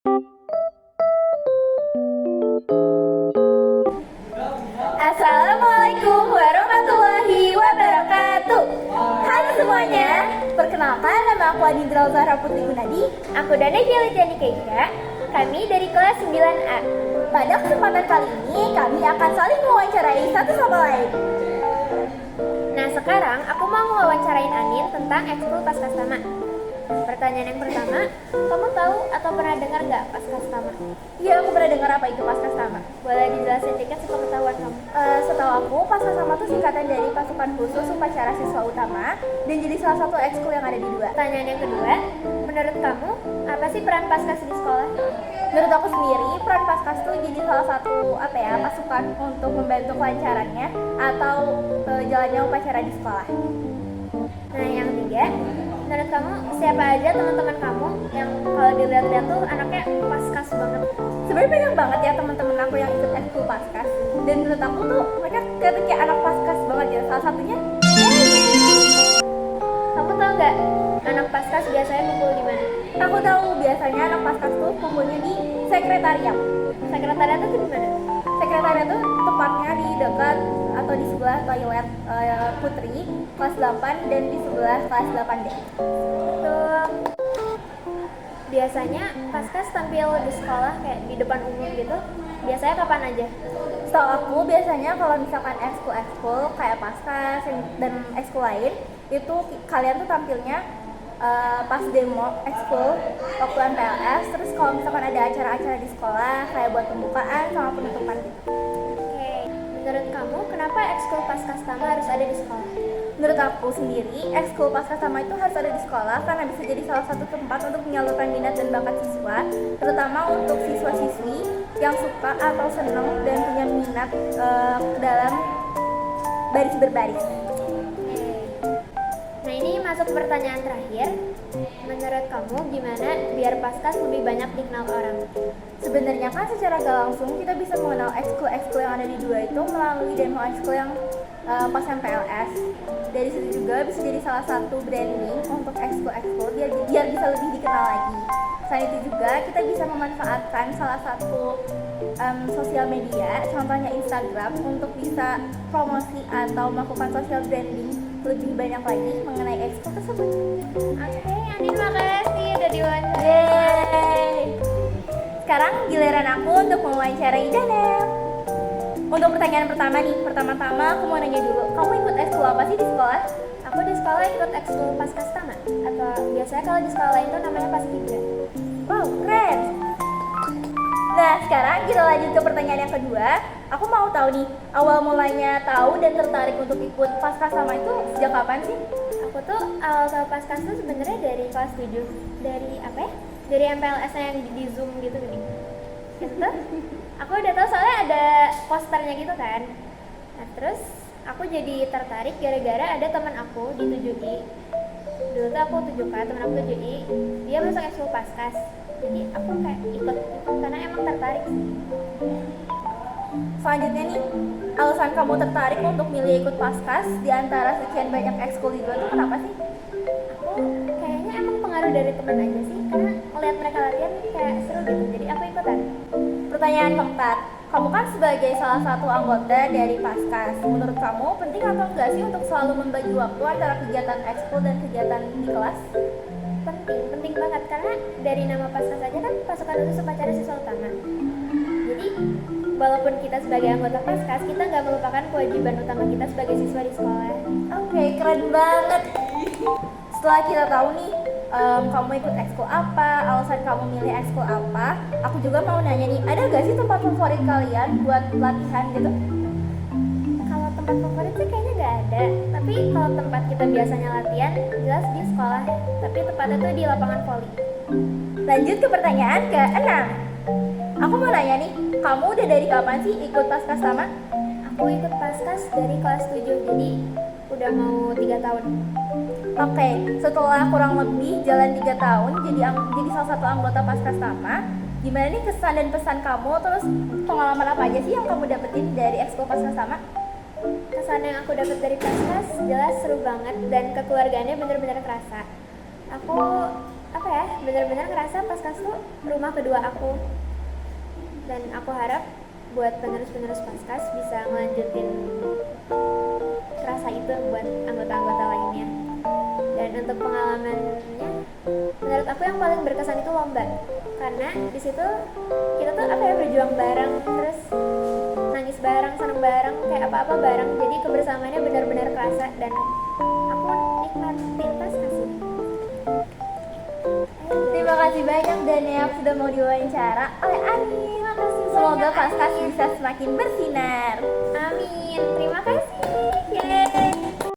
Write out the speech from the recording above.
Assalamualaikum warahmatullahi wabarakatuh. Halo semuanya, perkenalkan nama aku Adindra Zahra Putri Gunadi. Aku Dana Jelajani Keisha. Kami dari kelas 9A. Pada kesempatan kali ini kami akan saling mewawancarai satu sama lain. Nah sekarang aku mau mewawancarain Anin tentang ekskul Paskastama. Pertanyaan yang pertama, kamu tahu atau pernah dengar nggak Paskastama? Iya, aku pernah dengar apa itu Paskastama. Boleh dijelasin dikit sepengetahuan kamu? Setahu aku, Paskastama itu singkatan dari Pasukan Khusus Upacara Siswa Utama dan jadi salah satu ekskul yang ada di 2. Pertanyaan yang kedua, menurut kamu apa sih peran Paskas di sekolah? Menurut aku sendiri, peran Paskas itu jadi salah satu pasukan untuk membantu kelancarannya atau jalannya upacara di sekolah. Nah yang ketiga, menurut kamu siapa aja teman-teman kamu yang kalau dilihat-lihat tuh anaknya Paskas banget? Sebenarnya banyak banget ya teman-teman aku yang ikut ekskul Paskas, dan menurut aku tuh mereka kayak anak Paskas banget ya. Salah satunya Kamu tahu nggak anak Paskas biasanya kumpul di mana? aku tahu biasanya anak Paskas tuh kumpulnya di sekretariat. Sekretariat itu di mana? Sekretariat tuh tepatnya di dekat atau di sebelah toilet Putri kelas 8 dan di sebelah kelas 8D. Betul. Biasanya Paskas tampil di sekolah kayak di depan umum gitu. Biasanya kapan aja? Setahu aku biasanya kalau misalkan ekskul kayak Paskas dan ekskul lain itu kalian tuh tampilnya pas demo ekskul waktu MPLS. Terus kalau misalkan ada acara-acara di sekolah kayak buat pembukaan sama penutupan gitu. Oke. Menurut kamu kenapa ekskul Paskastama harus ada di sekolah? Menurut aku sendiri, ekskul Paskastama itu harus ada di sekolah karena bisa jadi salah satu tempat untuk menyalurkan minat dan bakat siswa, terutama untuk siswa-siswi yang suka atau senang dan punya minat dalam baris berbaris. Nah ini masuk ke pertanyaan terakhir. Menurut kamu gimana biar Paskas lebih banyak dikenal orang? Sebenarnya kan secara gak langsung kita bisa mengenal ekskul-ekskul yang ada di 2 itu melalui demo ekskul yang pas MPLS. Dari situ juga bisa jadi salah satu branding untuk ekskul-ekskul biar bisa lebih dikenal lagi. Selain itu juga kita bisa memanfaatkan salah satu sosial media, contohnya Instagram, untuk bisa promosi atau melakukan social branding lebih banyak lagi mengenai ekskul tersebut. Oke, Anin makasih udah diwawancara. Yeay! Sekarang giliran aku untuk mewawancarai Dana. Untuk pertanyaan pertama nih, pertama-tama aku mau nanya dulu, kamu ikut ekskul apa sih di sekolah? Aku di sekolah ikut ekskul Paskastama, atau biasanya kalau di sekolah lain tuh namanya Paskibra. Wow, keren! Nah, sekarang kita lanjut ke pertanyaan yang kedua. Aku mau tahu nih, awal mulanya tahu dan tertarik untuk ikut Paskastama itu sejak kapan sih? Aku tuh awal tahu Paskas tuh sebenarnya dari kelas 7. Dari apa ya? Dari MPLS yang di Zoom gitu nih. Itu aku udah tahu soalnya ada posternya gitu kan. Nah, terus aku jadi tertarik gara-gara ada teman aku di 7I. Dulu tuh aku 7K, teman aku 7I. Dia masuk ekskul Paskas. Jadi aku kayak ikut karena emang tertarik sih. Selanjutnya nih, alasan kamu tertarik untuk milih ikut Paskas di antara sekian banyak ekskul di 2 itu kenapa sih? Aku kayaknya emang pengaruh dari teman aja sih, karena ngeliat mereka latihan kayak seru gitu, jadi aku ikutan. Pertanyaan keempat, kamu kan sebagai salah satu anggota dari Paskas, menurut kamu penting atau enggak sih untuk selalu membagi waktu antara kegiatan ekskul dan kegiatan di kelas? Penting banget, karena dari nama Paskas aja kan Pasukan Khusus Upacara Siswa Utama. Jadi walaupun kita sebagai anggota Paskas, kita nggak melupakan kewajiban utama kita sebagai siswa di sekolah. Oke, keren banget. Setelah kita tahu nih kamu ikut ekskul apa, alasan kamu milih ekskul apa, aku juga mau nanya nih, ada gak sih tempat favorit kalian buat latihan gitu? Kalau tempat favorit sih kayaknya nggak ada, tapi kalau tempat kita biasanya latihan jelas di sekolah, tapi tepatnya tuh di lapangan voli. Lanjut ke pertanyaan ke-6. Aku mau nanya nih, kamu udah dari kapan sih ikut Paskastama? Aku ikut Paskas dari kelas 7, jadi udah mau 3 tahun. Oke, setelah kurang lebih jalan 3 tahun jadi salah satu anggota Paskastama, gimana nih kesan dan pesan kamu, terus pengalaman apa aja sih yang kamu dapetin dari ekskul Paskastama? Kesan yang aku dapat dari Paskas jelas seru banget dan kekeluargaannya bener-bener kerasa. Aku apa ya, bener-bener ngerasa Paskas tuh rumah kedua aku, dan aku harap buat penerus-penerus Paskas bisa ngelanjutin rasa itu buat anggota-anggota lainnya. Dan untuk pengalamannya, menurut aku yang paling berkesan itu lomba, karena di situ kita tuh apa ya, berjuang bareng, terus nangis bareng, seneng bareng, kayak apa-apa bareng. Jadi kebersamaannya benar-benar kerasa dan aku nikmatin Paskas sih. Terima kasih banyak Daniel sudah mau diwawancara oleh Ani. Makasih Semoga banyak, Paskas Ani. bisa semakin bersinar. Amin. Terima kasih. Yeay.